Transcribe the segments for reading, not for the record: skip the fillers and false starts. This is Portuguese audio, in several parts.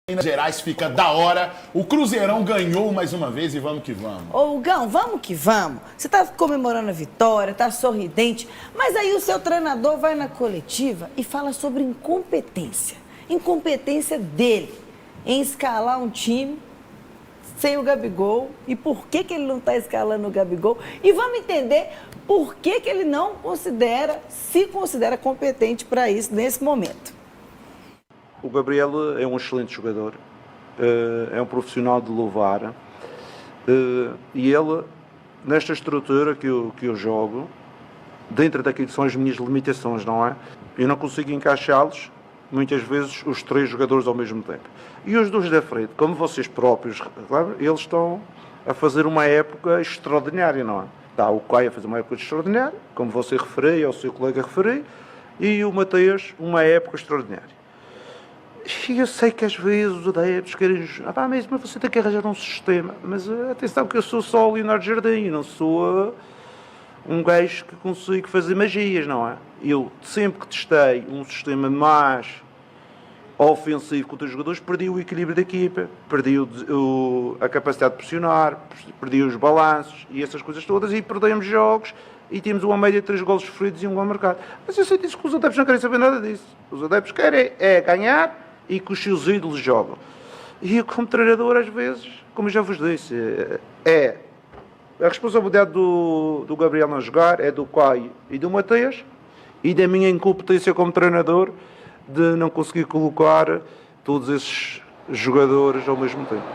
Minas Gerais fica da hora. O Cruzeirão ganhou mais uma vez e vamos que vamos. Ô, Gão, vamos que vamos. Você tá comemorando a vitória, tá sorridente, mas aí o seu treinador vai na coletiva e fala sobre incompetência. Incompetência dele em escalar um time sem o Gabigol. E por que ele não tá escalando o Gabigol? E vamos entender por que ele não se considera competente para isso nesse momento. O Gabriel é um excelente jogador, é um profissional de louvar, e ele, nesta estrutura que eu jogo, dentro daquilo que são as minhas limitações, não é? Eu não consigo encaixá-los, muitas vezes, os três jogadores ao mesmo tempo. E os dois da frente, como vocês próprios, claro, eles estão a fazer uma época extraordinária, não é? Está o Caio a fazer uma época extraordinária, como você referiu, o seu colega referiu, e o Mateus, uma época extraordinária. E eu sei que às vezes os adeptos querem... mas você tem que arranjar um sistema. Mas atenção que eu sou só o Leonardo Jardim, não sou um gajo que consigo fazer magias, não é? Eu sempre que testei um sistema mais ofensivo contra os jogadores, perdi o equilíbrio da equipa, perdi a capacidade de pressionar, perdi os balanços e essas coisas todas, e perdemos jogos e tínhamos uma média de 3 golos sofridos e um gol marcado. Mas eu sei disso que os adeptos não querem saber nada disso. Os adeptos querem ganhar e que os seus ídolos jogam. E eu, como treinador, às vezes, como eu já vos disse, a responsabilidade do Gabriel não jogar é do Caio e do Mateus, e da minha incompetência como treinador de não conseguir colocar todos esses jogadores ao mesmo tempo.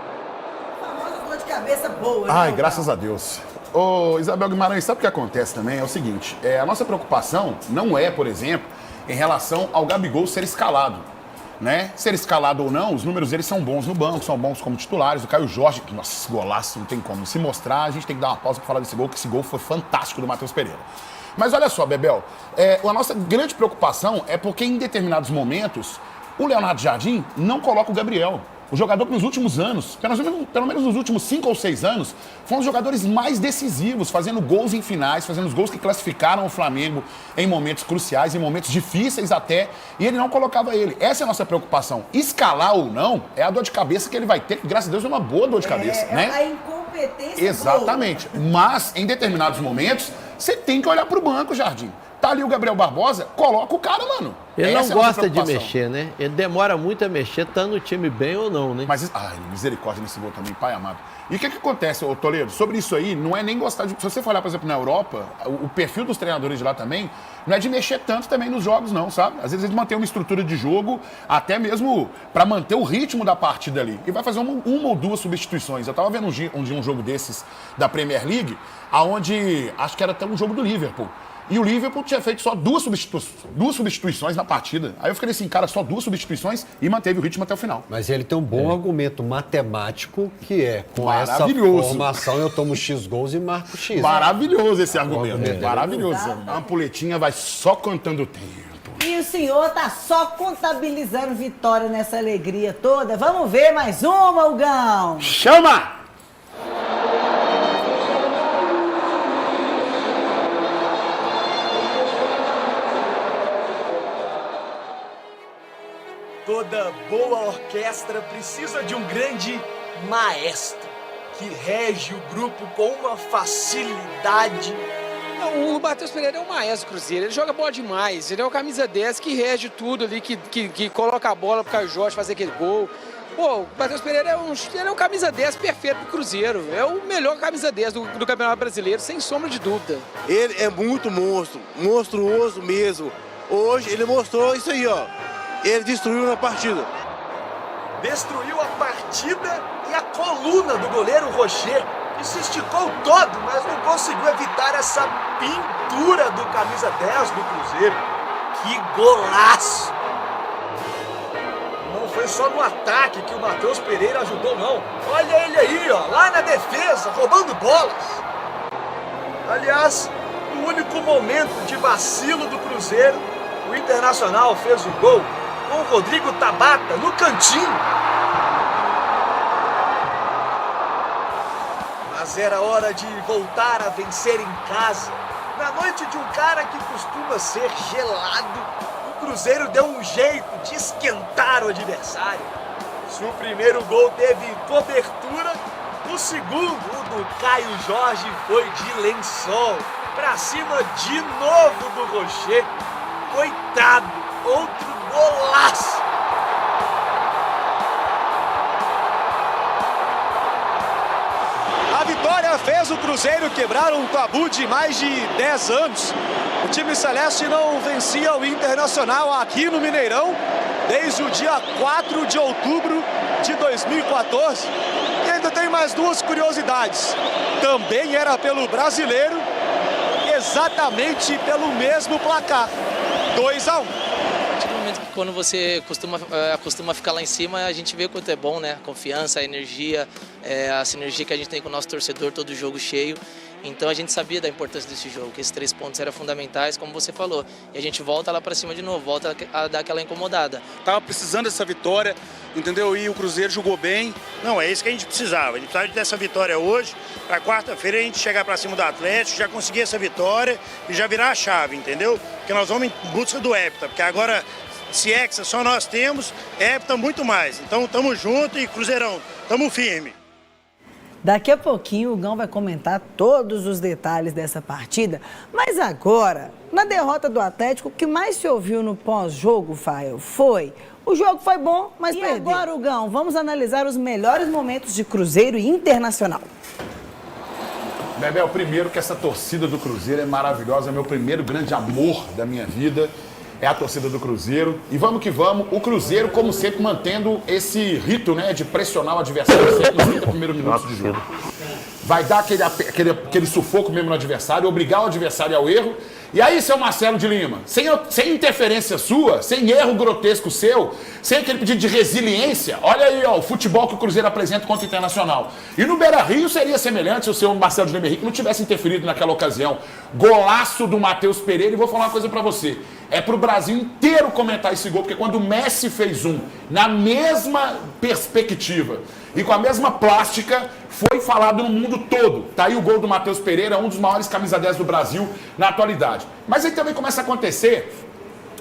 Famosa dor de cabeça boa, né? Ai, graças a Deus. Ô, Isabel Guimarães, sabe o que acontece também? É o seguinte, a nossa preocupação não é, por exemplo, em relação ao Gabigol ser escalado. Né? Ser escalado ou não, os números deles são bons no banco, são bons como titulares. O Caio Jorge, nossa, esse golaço não tem como se mostrar. A gente tem que dar uma pausa para falar desse gol, que esse gol foi fantástico do Matheus Pereira. Mas olha só, Bebel, a nossa grande preocupação é porque em determinados momentos o Leonardo Jardim não coloca o Gabriel. O jogador que nos últimos anos, pelo menos nos últimos 5 ou 6 anos, foi um dos jogadores mais decisivos, fazendo gols em finais, fazendo os gols que classificaram o Flamengo em momentos cruciais, em momentos difíceis até, e ele não colocava ele. Essa é a nossa preocupação. Escalar ou não é a dor de cabeça que ele vai ter, que graças a Deus é uma boa dor de cabeça, né? A incompetência. Exatamente. Mas, em determinados momentos, você tem que olhar pro banco, Jardim. Tá ali o Gabriel Barbosa, coloca o cara, mano. Ele não gosta de mexer, né? Ele demora muito a mexer, tá no time bem ou não, né? Mas, misericórdia nesse gol também, pai amado. E o que acontece, ô Toledo? Sobre isso aí, não é nem gostar de... Se você for olhar, por exemplo, na Europa, o perfil dos treinadores de lá também, não é de mexer tanto também nos jogos, não, sabe? Às vezes eles mantêm uma estrutura de jogo, até mesmo pra manter o ritmo da partida ali. E vai fazer uma ou duas substituições. Eu tava vendo um jogo desses da Premier League, aonde acho que era até um jogo do Liverpool. E o Liverpool tinha feito só duas substituições na partida. Aí eu fiquei assim, cara, só 2 substituições e manteve o ritmo até o final. Mas ele tem um bom argumento matemático, que é, com essa formação eu tomo X gols e marco X. Maravilhoso esse argumento. Maravilhoso. A ampoletinha vai só contando o tempo. E o senhor tá só contabilizando vitória nessa alegria toda. Vamos ver mais uma, Hugão. Chama! Toda boa orquestra precisa de um grande maestro que rege o grupo com uma facilidade. O Matheus Pereira é um maestro do Cruzeiro, ele joga bola demais, ele é o camisa 10 que rege tudo ali, que coloca a bola pro Caio Jorge fazer aquele gol. Pô, o Matheus Pereira é um camisa 10 perfeito pro Cruzeiro, é o melhor camisa 10 do Campeonato Brasileiro, sem sombra de dúvida. Ele é muito monstruoso mesmo. Hoje ele mostrou isso aí, ó. Ele destruiu na partida. Destruiu a partida e a coluna do goleiro Rocher, que se esticou todo, mas não conseguiu evitar essa pintura do camisa 10 do Cruzeiro. Que golaço! Não foi só no ataque que o Matheus Pereira ajudou, não. Olha ele aí, ó, lá na defesa, roubando bolas. Aliás, no único momento de vacilo do Cruzeiro, o Internacional fez o gol com o Rodrigo Tabata no cantinho. Mas era hora de voltar a vencer em casa. Na noite de um cara que costuma ser gelado, o Cruzeiro deu um jeito de esquentar o adversário. Se o primeiro gol teve cobertura, o segundo, o do Caio Jorge, foi de lençol. Pra cima de novo do Rocher. Coitado, outro golaço. A vitória fez o Cruzeiro quebrar um tabu de mais de 10 anos. O time celeste não vencia o Internacional aqui no Mineirão desde o dia 4 de outubro de 2014. E ainda tem mais duas curiosidades. Também era pelo Brasileiro, exatamente pelo mesmo placar, 2-1. Quando você acostuma ficar lá em cima, a gente vê o quanto é bom, né? A confiança, a energia, a sinergia que a gente tem com o nosso torcedor, todo jogo cheio. Então a gente sabia da importância desse jogo, que esses 3 pontos eram fundamentais, como você falou. E a gente volta lá para cima de novo, volta a dar aquela incomodada. Tava precisando dessa vitória, entendeu? E o Cruzeiro jogou bem. Não, é isso que a gente precisava. A gente precisava dessa vitória hoje, para quarta-feira a gente chegar para cima do Atlético, já conseguir essa vitória e já virar a chave, entendeu? Porque nós vamos em busca do hepta, porque agora... Se Hexa só nós temos, hepta muito mais. Então tamo junto e Cruzeirão, tamo firme. Daqui a pouquinho o Gão vai comentar todos os detalhes dessa partida. Mas agora, na derrota do Atlético, o que mais se ouviu no pós-jogo, Fael, foi... O jogo foi bom, mas perdeu. E agora, Gão, vamos analisar os melhores momentos de Cruzeiro e Internacional. Bebel, primeiro que essa torcida do Cruzeiro é maravilhosa, é meu primeiro grande amor da minha vida. É a torcida do Cruzeiro. E vamos que vamos. O Cruzeiro, como sempre, mantendo esse rito, né, de pressionar o adversário sempre nos 30 primeiros minutos de jogo. Vai dar aquele sufoco mesmo no adversário, obrigar o adversário ao erro. E aí, seu Marcelo de Lima, sem interferência sua, sem erro grotesco seu, sem aquele pedido de resiliência, olha aí, ó, o futebol que o Cruzeiro apresenta contra o Internacional. E no Beira-Rio seria semelhante se o seu Marcelo de Lima Henrique não tivesse interferido naquela ocasião. Golaço do Matheus Pereira, e vou falar uma coisa pra você. É pro Brasil inteiro comentar esse gol, porque quando o Messi fez na mesma perspectiva e com a mesma plástica, foi falado no mundo todo. Tá aí o gol do Matheus Pereira, um dos maiores camisa 10 do Brasil na atualidade. Mas aí também começa a acontecer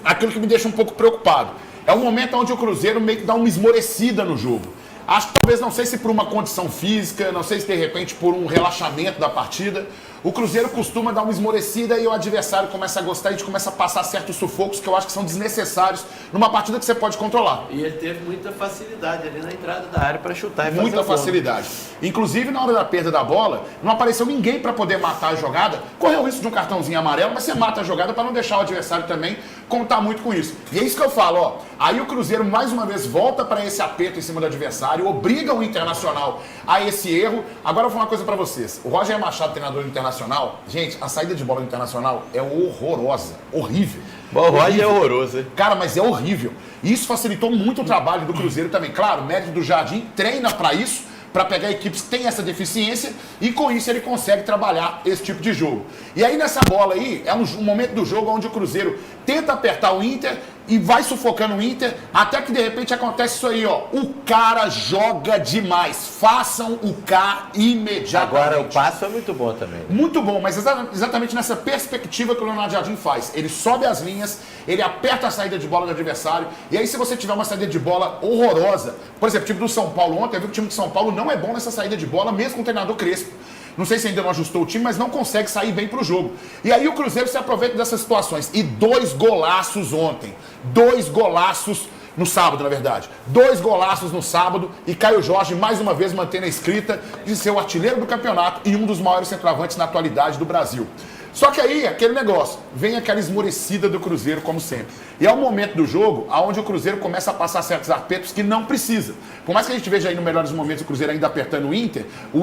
aquilo que me deixa um pouco preocupado. É um momento onde o Cruzeiro meio que dá uma esmorecida no jogo. Acho que talvez, não sei se por uma condição física, não sei se de repente por um relaxamento da partida, o Cruzeiro costuma dar uma esmorecida e o adversário começa a gostar e a gente começa a passar certos sufocos que eu acho que são desnecessários numa partida que você pode controlar. E ele teve muita facilidade ali na entrada da área para chutar e fazer muita facilidade. Inclusive, na hora da perda da bola, não apareceu ninguém para poder matar a jogada. Correu o risco de um cartãozinho amarelo, mas você mata a jogada para não deixar o adversário também contar muito com isso. E é isso que eu falo, ó. Aí o Cruzeiro, mais uma vez, volta para esse aperto em cima do adversário, obriga o Internacional a esse erro. Agora eu vou falar uma coisa para vocês. O Roger Machado, treinador do Internacional, gente, a saída de bola do Internacional é horrorosa, horrível. Bom, o Roger é horroroso, hein? Cara, mas é horrível. E isso facilitou muito o trabalho do Cruzeiro também. Claro, o mérito do Jardim treina para isso, para pegar equipes que têm essa deficiência e com isso ele consegue trabalhar esse tipo de jogo. E aí nessa bola aí, é um momento do jogo onde o Cruzeiro tenta apertar o Inter e vai sufocando o Inter, até que de repente acontece isso aí, ó. O cara joga demais. Façam o K imediatamente. Agora o passo é muito bom também. Muito bom, mas exatamente nessa perspectiva que o Leonardo Jardim faz. Ele sobe as linhas, ele aperta a saída de bola do adversário, e aí se você tiver uma saída de bola horrorosa, por exemplo, o time do São Paulo ontem, eu vi que o time de São Paulo não é bom nessa saída de bola, mesmo com o treinador Crespo. Não sei se ainda não ajustou o time, mas não consegue sair bem pro jogo. E aí o Cruzeiro se aproveita dessas situações. E 2 golaços ontem. 2 golaços no sábado, na verdade. 2 golaços no sábado. E Caio Jorge, mais uma vez, mantendo a escrita de ser o artilheiro do campeonato e um dos maiores centroavantes na atualidade do Brasil. Só que aí, aquele negócio, vem aquela esmorecida do Cruzeiro, como sempre. E é o momento do jogo onde o Cruzeiro começa a passar certos apertos que não precisa. Por mais que a gente veja aí nos melhores momentos o Cruzeiro ainda apertando o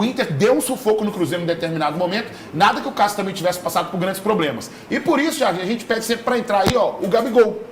Inter deu um sufoco no Cruzeiro em determinado momento, nada que o Cássio também tivesse passado por grandes problemas. E por isso, Jardim, a gente pede sempre para entrar aí, ó, o Gabigol,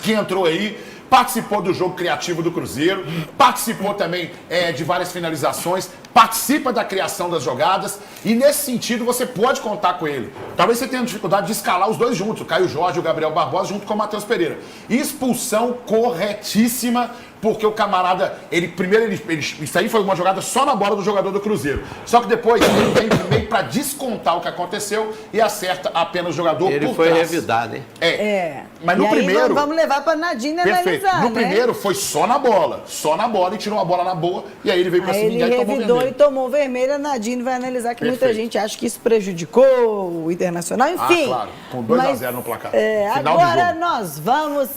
que entrou aí, participou do jogo criativo do Cruzeiro, participou também de várias finalizações, participa da criação das jogadas e nesse sentido você pode contar com ele. Talvez você tenha dificuldade de escalar os dois juntos, o Caio Jorge e o Gabriel Barbosa junto com o Matheus Pereira. Expulsão corretíssima, porque o camarada, isso aí foi uma jogada só na bola do jogador do Cruzeiro. Só que depois ele vem meio para descontar o que aconteceu e acerta apenas o jogador Ele por foi trás. revidar, né? Mas no e aí primeiro... vamos levar para Nadine Perfeito. analisar, No né? primeiro foi só na bola, e tirou a bola na boa, e aí ele veio para se vingar e tomou revidou vermelho. e tomou vermelho. A Nadine vai analisar que muita Perfeito. gente acha que isso prejudicou o Internacional, enfim. Claro, com 2 a 0 no placar. Agora nós vamos